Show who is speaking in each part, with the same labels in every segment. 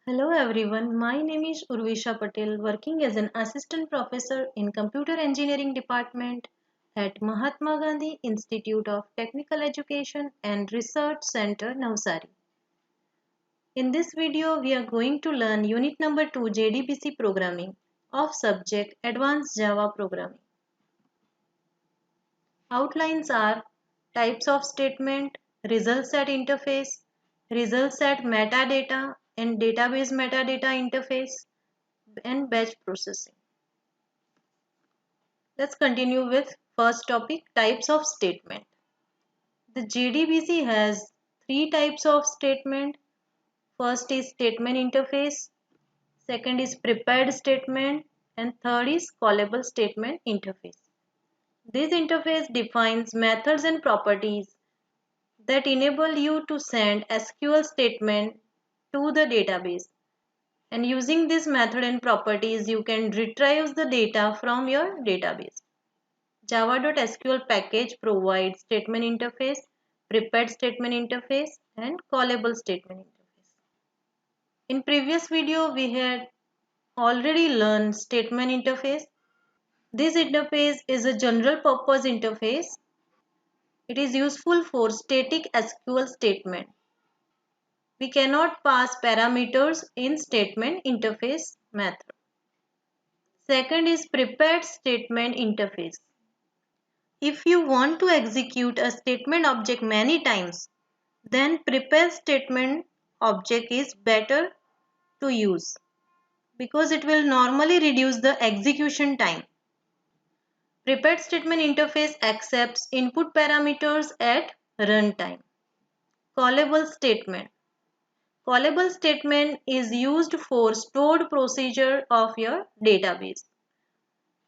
Speaker 1: Hello everyone, my name is Urvisha Patel, working as an assistant professor in Computer Engineering Department at Mahatma Gandhi Institute of Technical Education and Research Center, Navsari. In this video, we are going to learn Unit number 2 JDBC Programming of subject Advanced Java Programming. Outlines are types of statement, result set interface, result set metadata and database metadata interface, and batch processing. Let's continue with first topic, types of statement. The JDBC has three types of statement. First is statement interface, second is prepared statement, and third is callable statement interface. This interface defines methods and properties that enable you to send SQL statement to the database. And using this method and properties, you can retrieve the data from your database. Java.sql package provides statement interface, prepared statement interface, and callable statement interface. In previous video, we had already learned statement interface. This interface is a general purpose interface. It is useful for static SQL statement. We cannot pass parameters in statement interface method. Second is prepared statement interface. If you want to execute a statement object many times, then prepare statement object is better to use because it will normally reduce the execution time. Prepared statement interface accepts input parameters at runtime. Callable statement. Callable statement is used for stored procedure of your database.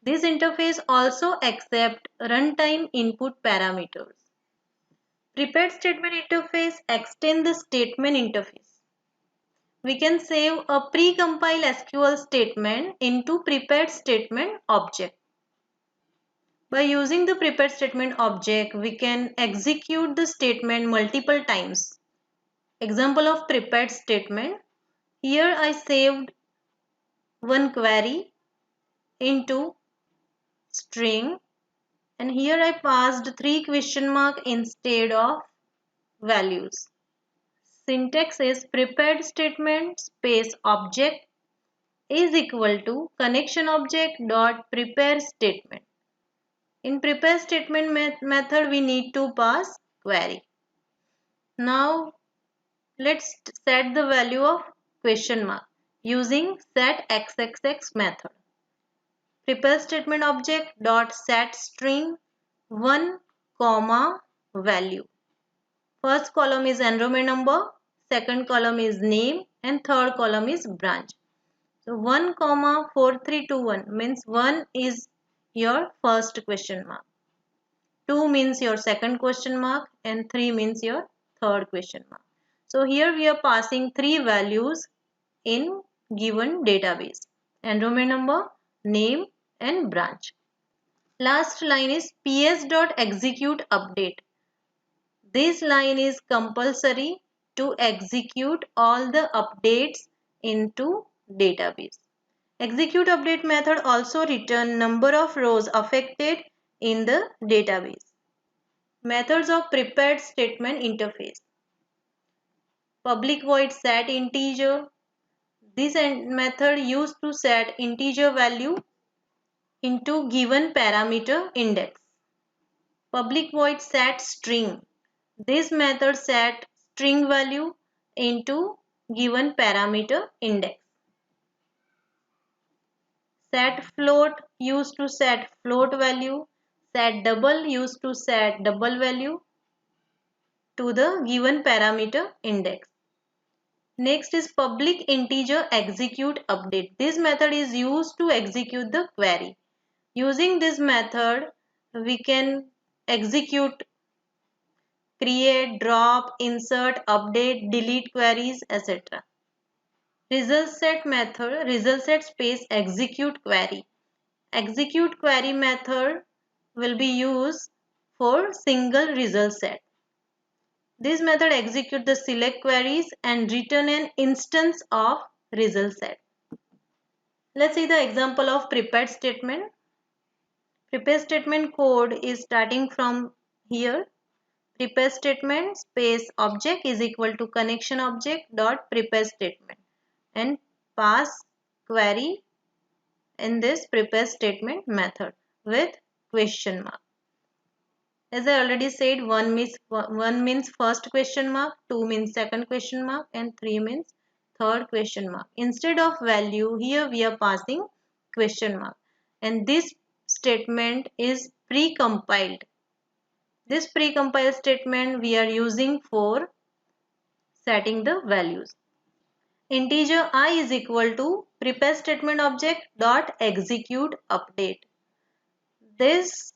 Speaker 1: This interface also accepts runtime input parameters. Prepared statement interface extends the statement interface. We can save a pre-compiled SQL statement into prepared statement object. By using the prepared statement object, we can execute the statement multiple times. Example of prepared statement. Here I saved one query into string and here I passed three question mark instead of values. Syntax is prepared statement space object is equal to connection object dot prepare statement. In prepare statement method we need to pass query. Now let's set the value of question mark using set xxx method. Prepare statement object dot set string 1 comma value. First column is enrollment number, second column is name and third column is branch. So 1 comma 4321 means 1 is your first question mark, 2 means your second question mark and 3 means your third question mark. So here we are passing three values in given database, enrollment number, name and branch. Last line is ps.execute update. This line is compulsory to execute all the updates into database. Execute update method also return number of rows affected in the database. Methods of prepared statement interface. Public void set integer. This method used to set integer value into given parameter index. Public void set string. This method set string value into given parameter index. Set float used to set float value. Set double used to set double value to the given parameter index. Next is public integer execute update. This method is used to execute the query. Using this method, we can execute, create, drop, insert, update, delete queries, etc. Result set method, result set space execute query. Execute query method will be used for single result set. This method executes the select queries and return an instance of result set. Let's see the example of prepared statement. Prepared statement code is starting from here. Prepare statement space object is equal to connection object dot prepare statement and pass query in this prepare statement method with question mark. As I already said, one means first question mark, 2 means second question mark, and 3 means third question mark. Instead of value, here we are passing question mark. And this statement is pre-compiled. This pre-compiled statement we are using for setting the values. Integer I is equal to prepare statement object dot execute update. This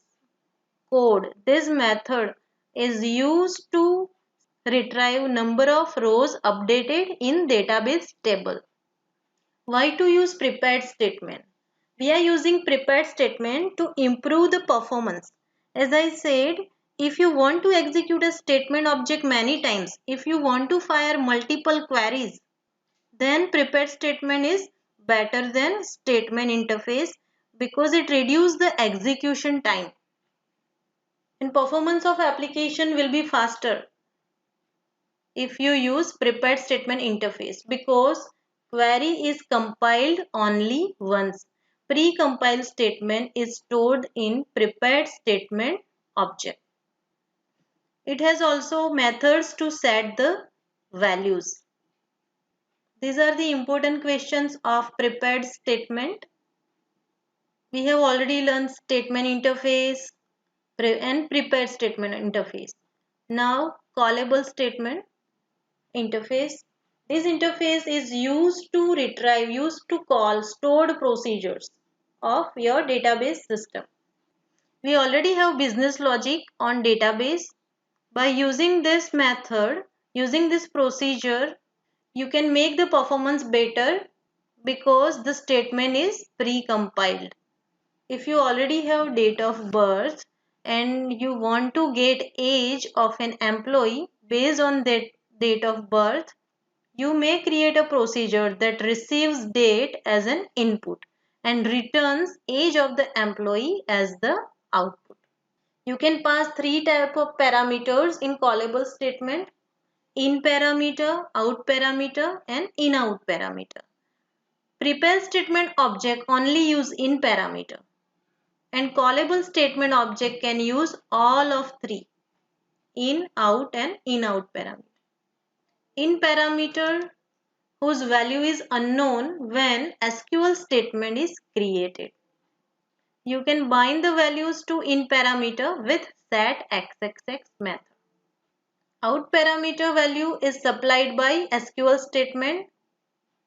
Speaker 1: code, this method is used to retrieve number of rows updated in database table. Why to use prepared statement? We are using prepared statement to improve the performance. As I said, if you want to execute a statement object many times, if you want to fire multiple queries, then prepared statement is better than statement interface because it reduces the execution time. And performance of application will be faster if you use prepared statement interface because query is compiled only once. Pre-compiled statement is stored in prepared statement object. It has also methods to set the values. These are the important questions of prepared statement. We have already learned statement interface and prepared statement interface. Now callable statement interface. This interface is used to retrieve, used to call stored procedures of your database system. We already have business logic on database. By using this method, using this procedure, you can make the performance better because the statement is pre-compiled. If you already have date of birth and you want to get age of an employee based on that date of birth, you may create a procedure that receives date as an input and returns age of the employee as the output. You can pass three types of parameters in callable statement: in parameter, out parameter, and in out parameter. Prepare statement object only use in parameter, and callable statement object can use all of three: in, out, and in out parameter. In parameter whose value is unknown when SQL statement is created. You can bind the values to in parameter with set xxx method. Out parameter value is supplied by SQL statement.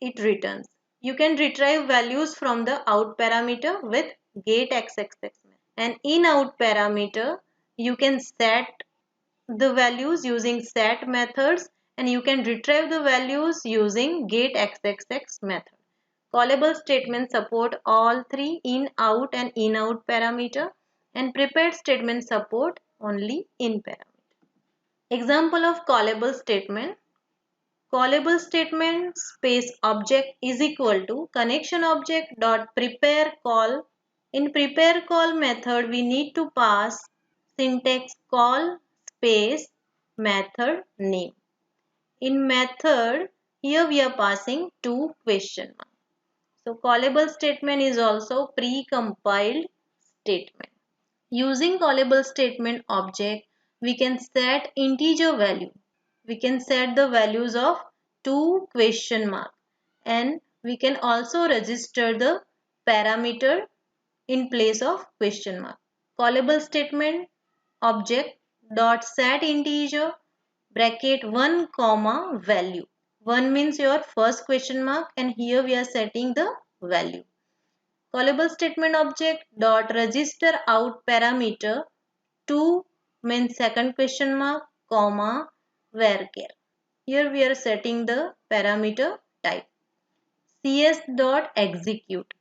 Speaker 1: It returns. You can retrieve values from the out parameter with get xxx method. And in out parameter, you can set the values using set methods and you can retrieve the values using get xxx method. Callable statements support all three: in, out and in out parameter, and prepared statements support only in parameter. Example of callable statement. Callable statement space object is equal to connection object dot prepare call. In prepare call method, we need to pass syntax call space method name. In method, here we are passing two question marks. So callable statement is also pre-compiled statement. Using callable statement object, we can set integer value. We can set the values of two question mark and we can also register the parameter in place of question mark. Callable statement object dot set integer bracket 1 comma value. 1 means your first question mark and here we are setting the value. Callable statement object dot register out parameter 2 means second question mark comma varchar. Here we are setting the parameter type. cs dot execute.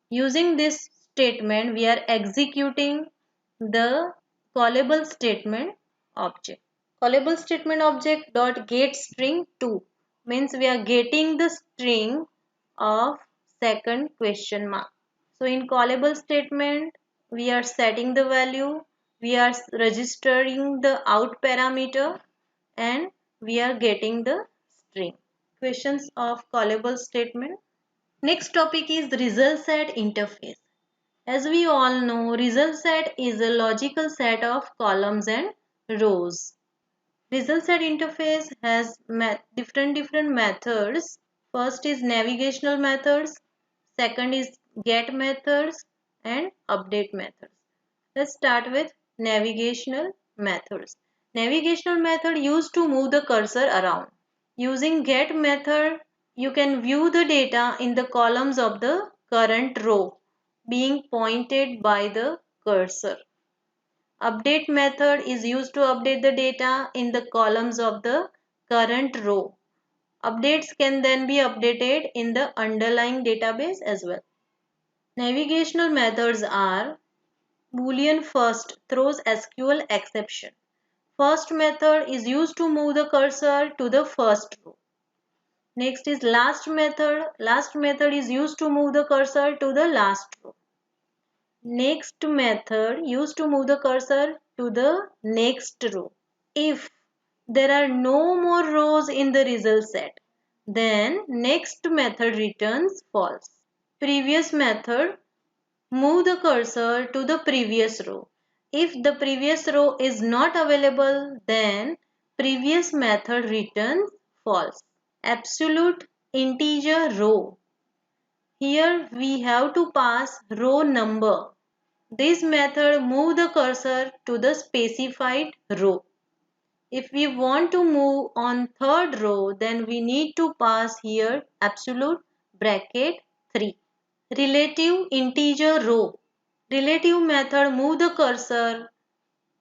Speaker 1: Using this statement we are executing the callable statement object. Callable statement object dot get string 2 means we are getting the string of second question mark. So in callable statement, we are setting the value, we are registering the out parameter, and we are getting the string. Questions of callable statement. Next topic is result set interface. As we all know, result set is a logical set of columns and rows. Result set interface has different methods. First is navigational methods, second is get methods, and update methods. Let's start with navigational methods. Navigational method used to move the cursor around. Using get method, you can view the data in the columns of the current row being pointed by the cursor. Update method is used to update the data in the columns of the current row. Updates can then be updated in the underlying database as well. Navigational methods are Boolean first throws SQL exception. First method is used to move the cursor to the first row. Next is last method. Last method is used to move the cursor to the last row. Next method used to move the cursor to the next row. If there are no more rows in the result set, then next method returns false. Previous method, move the cursor to the previous row. If the previous row is not available, then previous method returns false. Absolute integer row. Here we have to pass row number. This method move the cursor to the specified row. If we want to move on third row, then we need to pass here absolute bracket 3. Relative integer row. Relative method move the cursor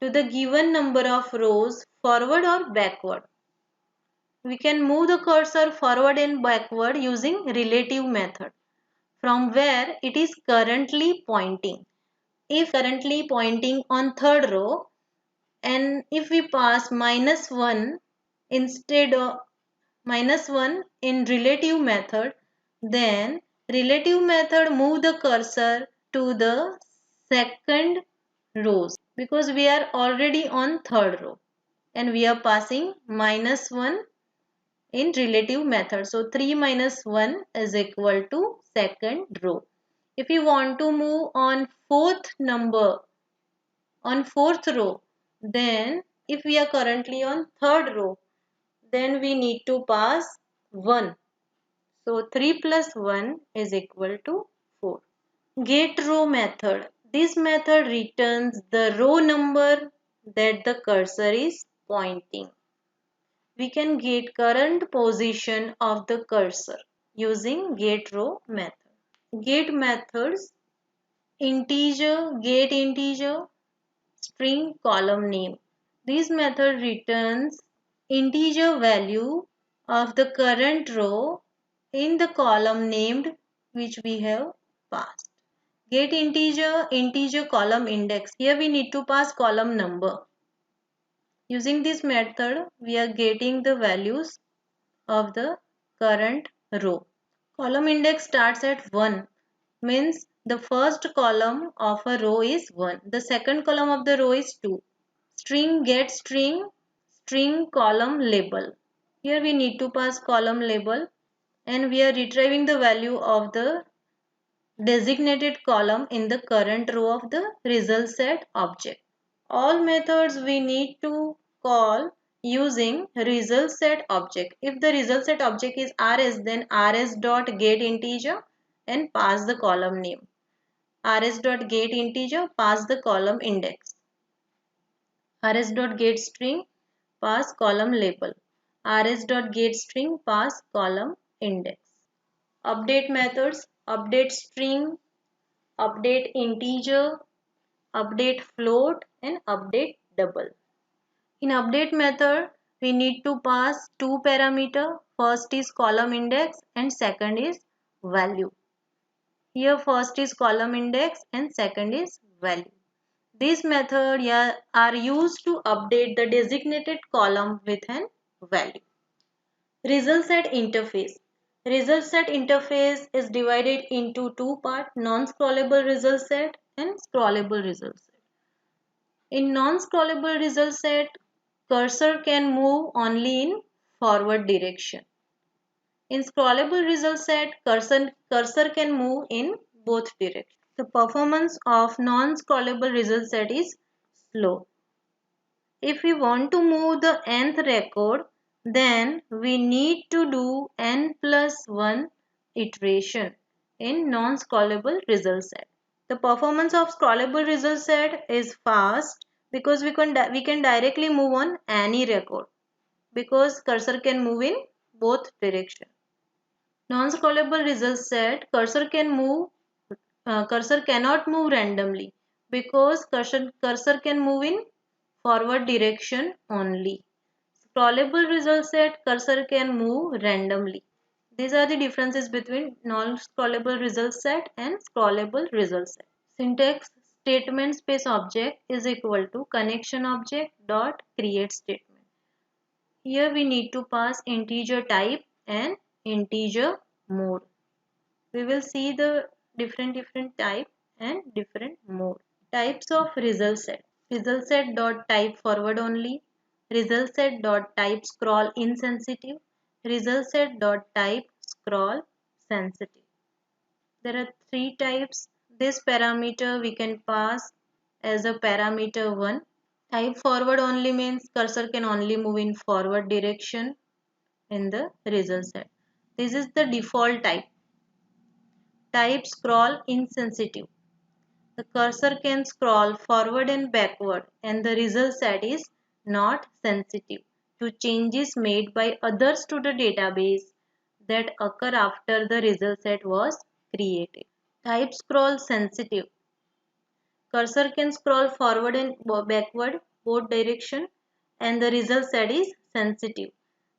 Speaker 1: to the given number of rows forward or backward. We can move the cursor forward and backward using relative method from where it is currently pointing. If currently pointing on third row, and if we pass -1 instead of -1 in relative method, then relative method move the cursor to the second rows because we are already on third row and we are passing -1 in relative method. So 3 minus 1 is equal to second row. If you want to move on fourth row, then if we are currently on third row, then we need to pass 1. So 3 plus 1 is equal to 4. Get row method. This method returns the row number that the cursor is pointing. We can get current position of the cursor using get row method. Get methods: integer, get integer, string, column name. This method returns integer value of the current row in the column named which we have passed. Get integer, integer column index. Here we need to pass column number. Using this method, we are getting the values of the current row. Column index starts at 1, means the first column of a row is 1. The second column of the row is 2. String get string, string column label. Here we need to pass column label and we are retrieving the value of the designated column in the current row of the result set object. All methods we need to call using result set object. If the result set object is rs, then rs.getInteger and pass the column name. rs.getInteger, pass the column index. rs.getString, pass column label. rs.getString, pass column index. Update methods: update string, update integer, update float, and update double. In update method, we need to pass two parameters. First is column index and second is value. Here first is column index and second is value. These methods are used to update the designated column with an value. Result set interface. Result set interface is divided into two parts, non-scrollable result set and scrollable result set. In non-scrollable result set, cursor can move only in forward direction. In scrollable result set, cursor can move in both directions. The performance of non-scrollable result set is slow. If we want to move the nth record, then we need to do n plus 1 iteration in non-scrollable result set. The performance of scrollable result set is fast because we can directly move on any record because cursor can move in both directions. Non-scrollable result set cursor cannot move randomly because cursor can move in forward direction only. Scrollable result set cursor can move randomly. These are the differences between non-scrollable result set and scrollable result set. Syntax statement space object is equal to connection object dot create statement. Here we need to pass integer type and integer mode. We will see the different type and different mode. Types of result set. Result set dot type forward only. Result set dot type scroll insensitive. Result set dot type scroll sensitive. There are three types. This parameter we can pass as a parameter 1. Type forward only means cursor can only move in forward direction in the result set. This is the default type. Type scroll insensitive. The cursor can scroll forward and backward and the result set is not sensitive to changes made by others to the database that occur after the result set was created. Type scroll sensitive. Cursor can scroll forward and backward both direction and the result set is sensitive.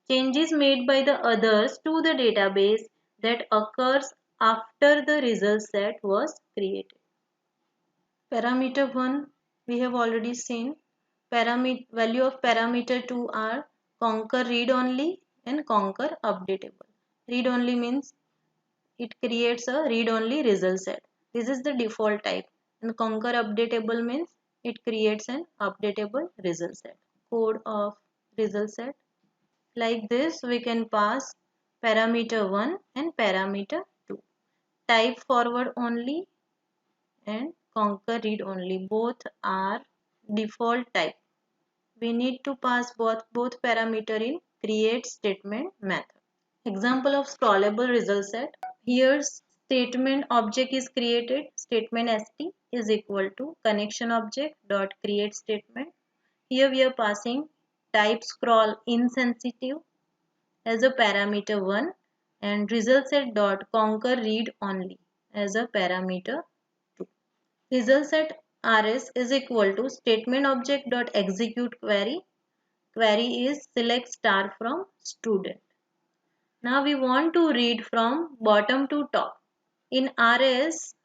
Speaker 1: Changes made by the others to the database that occurs after the result set was created. Parameter 1 we have already seen. Value of parameter 2 are conquer read only and conquer updatable. Read only means it creates a read only result set. This is the default type, and conquer updatable means it creates an updatable result set. Code of result set. Like this we can pass parameter 1 and parameter 2. Type forward only and conquer read only, both are default type. We need to pass both parameter in create statement method. Example of scrollable result set. Here statement object is created. Statement st is equal to connection object dot create statement. Here we are passing type scroll insensitive as a parameter 1 and result set dot conquer read only as a parameter 2. Result set rs is equal to statement object dot execute query. Query is select star from student. Now we want to read from bottom to top. In rs,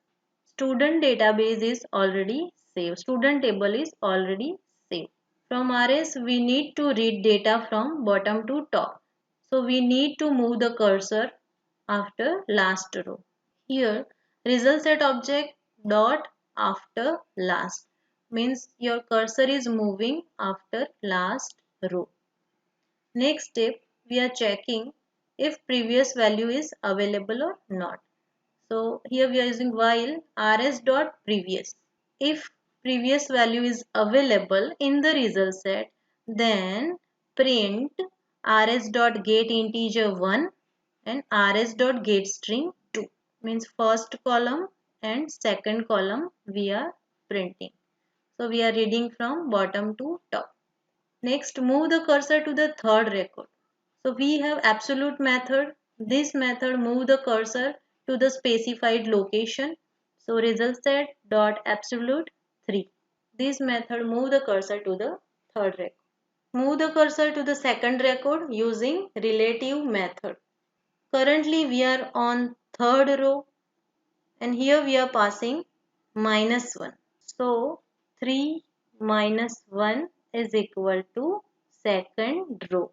Speaker 1: student database is already saved. Student table is already saved. From rs, we need to read data from bottom to top. So we need to move the cursor after last row. Here, result set object dot after last means your cursor is moving after last row. Next step, we are checking if previous value is available or not. So here we are using while rs.previous. If previous value is available in the result set, then print rs.getInteger1 and rs.getString2 means first column and second column we are printing. So we are reading from bottom to top. Next, move the cursor to the third record. So we have absolute method. This method move the cursor to the specified location. So result set dot absolute 3. This method move the cursor to the third record. Move the cursor to the second record using relative method. Currently we are on third row and here we are passing -1. So 3 minus 1 is equal to second row.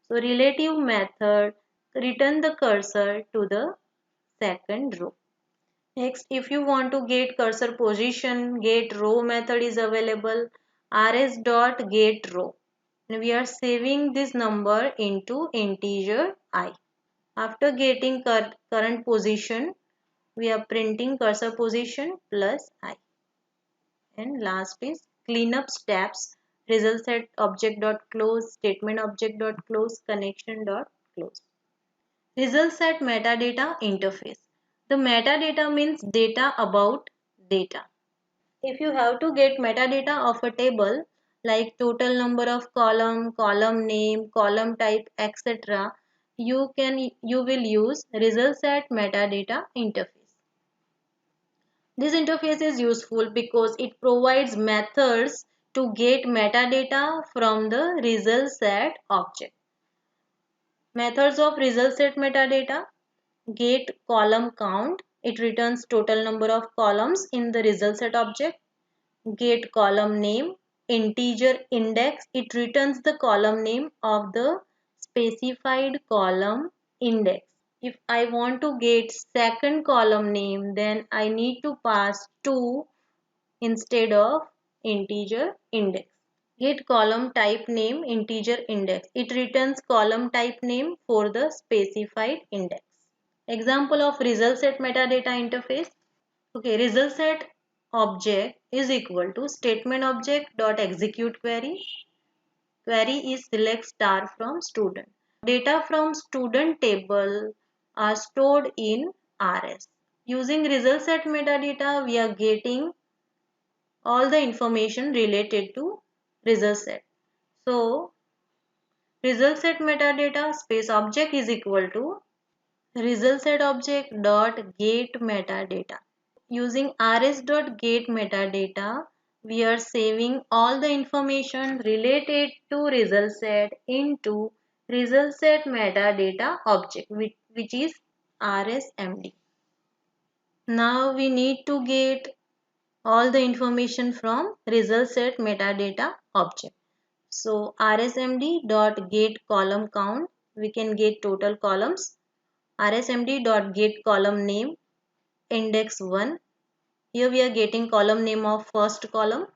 Speaker 1: So relative method return the cursor to the second row. Next, if you want to get cursor position, get row method is available, rs.getRow. And we are saving this number into integer I. After getting current position, we are printing cursor position plus I. And last is cleanup steps, result set object.close, statement object.close, connection.close. Result set metadata interface. The metadata means data about data. If you have to get metadata of a table like total number of column, column name, column type, etc., you will use result set metadata interface. This interface is useful because it provides methods to get metadata from the result set object. Methods of result set metadata: get column count, it returns total number of columns in the result set object. Get column name, integer index, it returns the column name of the specified column index. If I want to get second column name, then I need to pass 2 instead of integer index. Get column type name, integer index, it returns column type name for the specified index. Example of result set metadata interface. Okay, result set object is equal to statement object dot execute query. Query is select star from student. Data from student table are stored in RS. Using result set metadata, we are getting all the information related to result set. So, result set metadata space object is equal to result set object dot get metadata. Using rs.get metadata, we are saving all the information related to result set into result set metadata object, which is rsmd. Now we need to get all the information from result set metadata object. So rsmd dot get column count, we can get total columns. rsmd dot get column name index 1. Here we are getting column name of first column.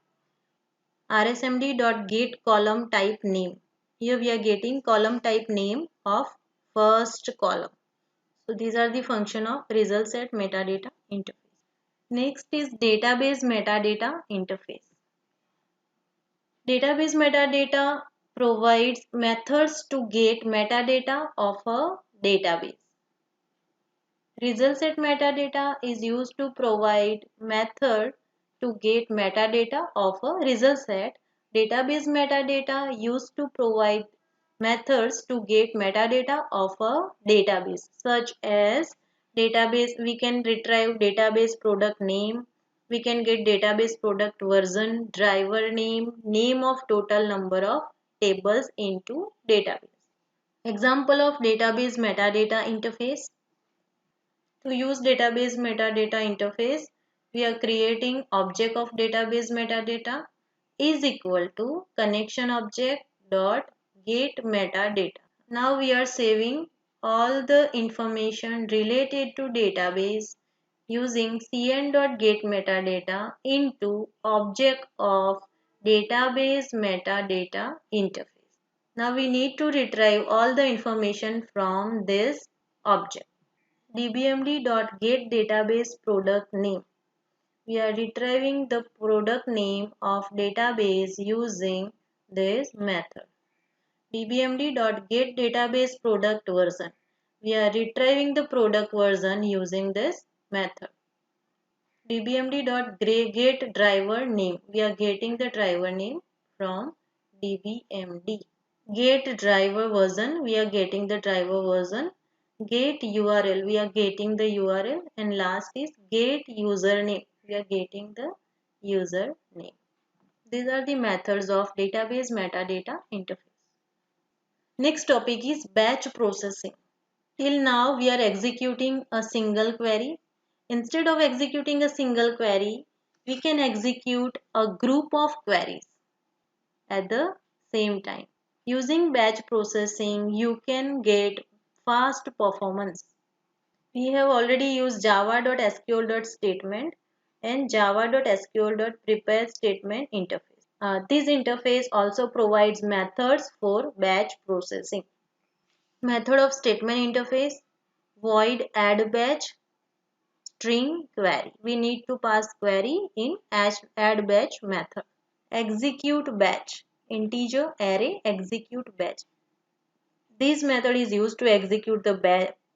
Speaker 1: rsmd.get column type name. Here we are getting column type name of first column. So these are the function of result set metadata interface. Next is database metadata interface. Database metadata provides methods to get metadata of a database. Result set metadata is used to provide method to get metadata of a result set. Database metadata used to provide methods to get metadata of a database, such as database, we can retrieve database product name, we can get database product version, driver name, name of total number of tables into database. Example of database metadata interface. To use database metadata interface, we are creating object of database metadata is equal to connection object dot get metadata. Now we are saving all the information related to database using cn.get metadata into object of database metadata interface. Now we need to retrieve all the information from this object. dbmd.getDatabaseProductName. We are retrieving the product name of database using this method. dbmd.getDatabaseProductVersion. We are retrieving the product version using this method. dbmd.getDriverName. We are getting the driver name from dbmd. Get driver version. We are getting the driver version. Get URL, we are getting the URL, and last is get username, we are getting the username. These are the methods of database metadata interface. Next topic is batch processing. Till now we are executing a single query. Instead of executing a single query, we can execute a group of queries at the same time. Using batch processing, you can get fast performance. We have already used java.sql.statement and java.sql.prepare statement interface. This interface also provides methods for batch processing. Method of statement interface: void add batch string query. We need to pass query in add batch method. Execute batch integer array execute batch. This method is used to execute the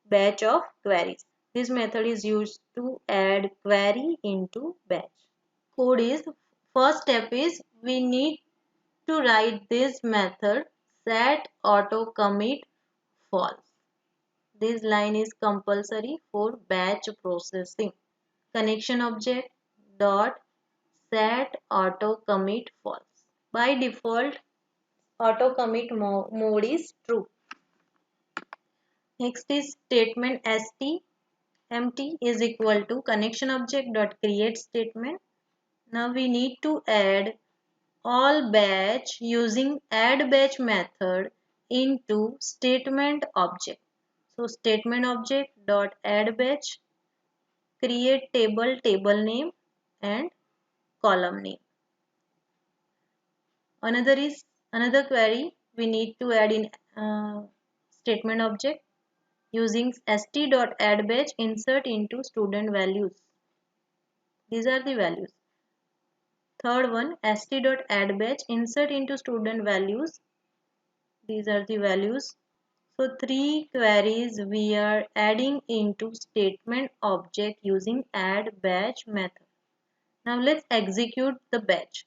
Speaker 1: batch of queries. This method is used to add query into batch. Code is, first step is we need to write this method set auto commit false. This line is compulsory for batch processing. Connection object dot set auto commit false. By default, auto commit mode is true. Next is statement st empty is equal to connection object dot create statement. Now we need to add all batch using add batch method into statement object. So statement object dot add batch, create table name and column name. Another query we need to add in statement object using st.addBatch insert into student values. These are the values. Third one, st.addBatch insert into student values. These are the values. So three queries we are adding into statement object using add batch method. Now let's execute the batch.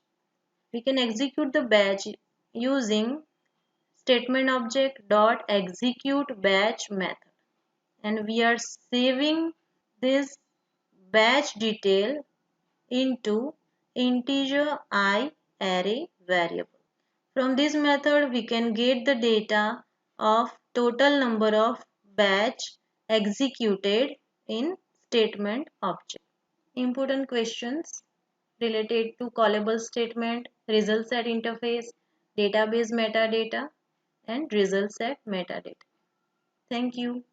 Speaker 1: We can execute the batch using statement object dot execute batch method, and we are saving this batch detail into integer I array variable. From this method we can get the data of total number of batch executed in statement object. Important questions related to callable statement, result set interface, database metadata and result set metadata. Thank you.